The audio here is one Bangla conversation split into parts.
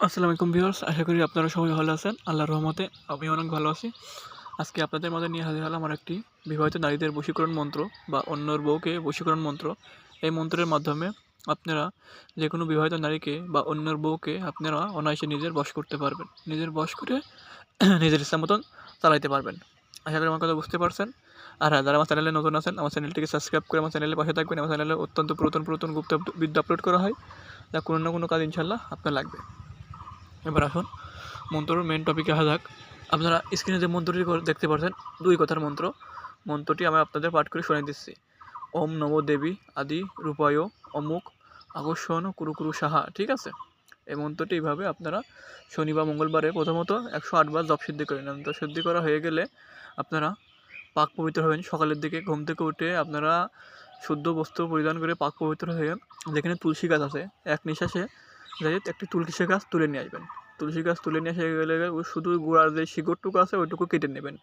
আসসালামু আলাইকুম ভিউয়ার্স, আশা করি আপনারা সবাই ভালো আছেন। আল্লাহর রহমতে আমি অনেক ভালো আছি। আজকে আপনাদের মাঝে নিয়ে হাজির হলাম আমার একটি বিবাহিত নারীদের বশীকরণ মন্ত্র বা অন্যর বউকে বশীকরণ মন্ত্র। এই মন্ত্রের মাধ্যমে আপনারা যে কোনো বিবাহিত নারীকে বা অন্যর বউকে আপনারা অনায়াসে নিজের বশ করতে পারবেন। নিজের বশ করে নিজের ইচ্ছা মতন চালাইতে পারবেন। আশা করি আমার কথা বুঝতে পারছেন। আর হ্যাঁ, যারা আমার চ্যানেলে নতুন আছেন, আমার চ্যানেলটিকে সাবস্ক্রাইব করে আমার চ্যানেলের পাশে থাকবেন। আমার চ্যানেলে অত্যন্ত পুরাতন গুপ্ত বিদ্যা আপলোড করা হয়, যা কোনো না কোনো কাজ ইনশাল্লাহ আপনার লাগবে। এবার আসুন মন্ত্রর মেন টপিকে আসা যাক। আপনারা স্ক্রিনে যে মন্ত্রটি দেখতে পাচ্ছেন, 2 কথার মন্ত্র। মন্ত্রটি আমি আপনাদের পাঠ করে শুনিয়ে দিচ্ছি। ওম নমো দেবী আদি রূপায় অমুক আকর্ষণ কুরু কুরু সাহা। ঠিক আছে? এই মন্ত্রটি এইভাবে আপনারা শনি বা মঙ্গলবারে প্রথমত 108 বার জপ সিদ্ধি করে নেন। তো সিদ্ধি করা হয়ে গেলে আপনারা পাক পবিত্র হবেন। সকালের দিকে ঘুম থেকে উঠে আপনারা শুদ্ধ বস্ত্র পরিধান করে পাক পবিত্র হয়ে যেখানে তুলসী গাছ আছে, এক নিঃশ্বাসে যাই একটি তুলসী গাছ তুলে নিয়ে আসবেন। তুলসী গাছ তুলে নিয়ে এসে গেলে ওই শুধু গোড়ার যে শিকড়টুকু আছে ওইটুকু কেটে নেবেন।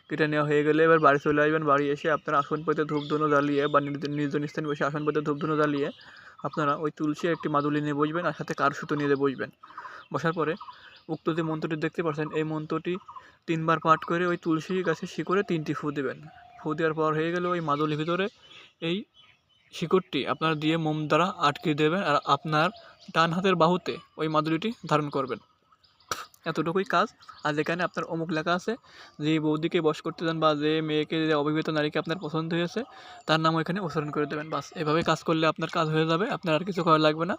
কেটে নেওয়া হয়ে গেলে এবার বাড়ি চলে আসবেন। বাড়ি এসে আপনার আসন পেতে ধূপ ধুনো জ্বালিয়ে বা নির্জন স্থানে বসে আসন পেতে ধূপ ধুনো জ্বালিয়ে আপনারা ওই তুলসী একটি মাদুলি নিয়ে বসবেন, আর সাথে কারসুতো নিয়ে বসবেন। বসার পরে উক্ত যে মন্ত্রটি দেখতে পাচ্ছেন, এই মন্ত্রটি 3 বার পাঠ করে ওই তুলসী গাছের শিকড়ে 3টি ফু দেবেন। ফু দেওয়ার পর হয়ে গেলে ওই মাদুলির ভিতরে এই শিকড়টি আপনার দিয়ে মোম দ্বারা আটকে দেবেন, আর আপনার ডান হাতের বাহুতে ওই মাদুলিটি ধারণ করবেন। এতটুকুই কাজ। আর যেখানে আপনার অমুক লেখা আছে, যে বৌদিকে বশ করতে চান বা যে মেয়েকে, যে অবিবাহিত নারীকে আপনার পছন্দ হয়েছে, তার নাম ওইখানে উচ্চারণ করে দেবেন। বাস, এভাবে কাজ করলে আপনার কাজ হয়ে যাবে। আপনার আর কিছু করা লাগবে না।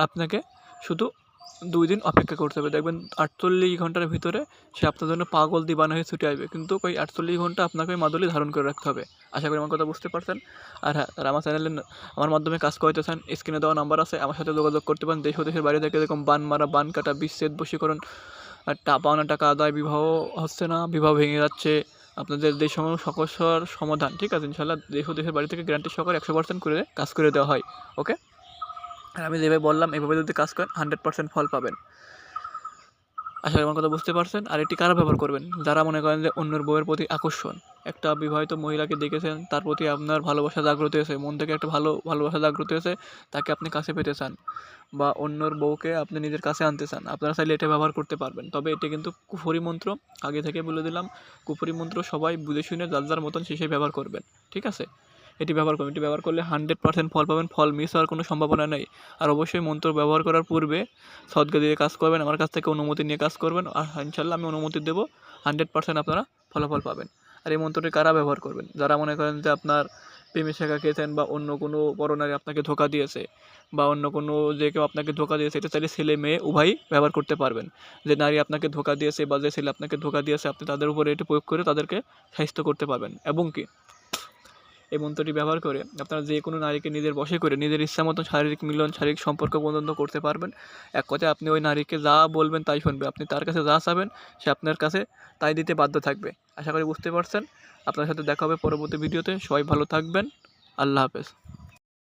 আপনাকে শুধু 2 দিন অপেক্ষা করতে হবে। দেখবেন 48 ঘন্টার ভিতরে সে আপনার জন্য পাগল দিবানা হয়ে ছুটে আসবে। কিন্তু ওই 48 ঘন্টা আপনাকে ওই মাদুলি ধারণ করে রাখতে হবে। আশা করি আমার কথা বুঝতে পারছেন। আর হ্যাঁ, যারা আমার চ্যানেলে আমার মাধ্যমে কাজ করাতে চান, স্ক্রিনে দেওয়া নাম্বার আছে, আমার সাথে যোগাযোগ করতে পারেন। দেশ ও দেশের বাইরে থেকে এরকম বান মারা, বান কাটা, বিচ্ছেদ, বশীকরণ, আর পাওনা টাকা আদায়, বিবাহ হচ্ছে না, বিবাহ ভেঙে যাচ্ছে, আপনাদের যে সমস্যার সমাধান, ঠিক আছে, ইনশাল্লাহ দেশ ও দেশের বাড়ি থেকে গ্যারান্টি সহকারে 100% করে কাজ করে দেওয়া হয়। ওকে? আর আমি যেভাবে বললাম এভাবে যদি কাজ করেন 100% ফল পাবেন। আশা করি আমার কথা বুঝতে পারছেন। আর এটি কারা ব্যবহার করবেন? যারা মনে করেন যে অন্যের বউয়ের প্রতি আকর্ষণ, একটা বিবাহিত মহিলাকে দেখেছেন, তার প্রতি আপনার ভালোবাসা জাগ্রত হয়েছে, মন থেকে একটা ভালোবাসা জাগ্রত হয়েছে, তাকে আপনি কাছে পেতে চান, বা অন্যর বউকে আপনি নিজের কাছে আনতে চান, আপনারা চাইলে এটা ব্যবহার করতে পারবেন। তবে এটি কিন্তু কুফরি মন্ত্র, আগে থেকে বলে দিলাম। কুফরি মন্ত্র সবাই বুঝে শুনে যার যার মতন সেই ব্যবহার করবেন। ঠিক আছে? এটি ব্যবহার করবেন। এটি ব্যবহার করলে 100% ফল পাবেন। ফল মিস হওয়ার কোনো সম্ভাবনা নেই। আর অবশ্যই মন্ত্র ব্যবহার করার পূর্বে সদকা দিয়ে কাজ করবেন, আমার কাছ থেকে অনুমতি নিয়ে কাজ করবেন। আর ইনশাল্লাহ আমি অনুমতি দেবো, 100% আপনারা ফলাফল পাবেন। আর এই মন্ত্রটি কারা ব্যবহার করবেন? যারা মনে করেন যে আপনার প্রেমে শেখা খেয়েছেন, বা অন্য কোনো পরনারী আপনাকে ধোঁকা দিয়েছে, বা অন্য কোনো যে কেউ আপনাকে ধোঁকা দিয়েছে, এটা চাইলে ছেলে মেয়ে উভয়ই ব্যবহার করতে পারবেন। যে নারী আপনাকে ধোঁকা দিয়েছে বা যে ছেলে আপনাকে ধোঁকা দিয়েছে, আপনি তাদের উপরে এটি প্রয়োগ করে তাদেরকে সাহায্য করতে পারবেন। এবং কি, এই মন্ত্রটি ব্যবহার করে আপনারা যে কোনো নারীকে নিজের বশে করে নিজের ইচ্ছা মতন শারীরিক মিলন, শারীরিক সম্পর্ক পর্যন্ত করতে পারবেন। এক কথায় আপনি ওই নারীকে যা বলবেন তাই শুনবে। আপনি তার কাছে যা চাবেন সে আপনার কাছে তাই দিতে বাধ্য থাকবে। আশা করি বুঝতে পারছেন। আপনার সাথে দেখা হবে পরবর্তী ভিডিওতে। সবাই ভালো থাকবেন। আল্লাহ হাফেজ।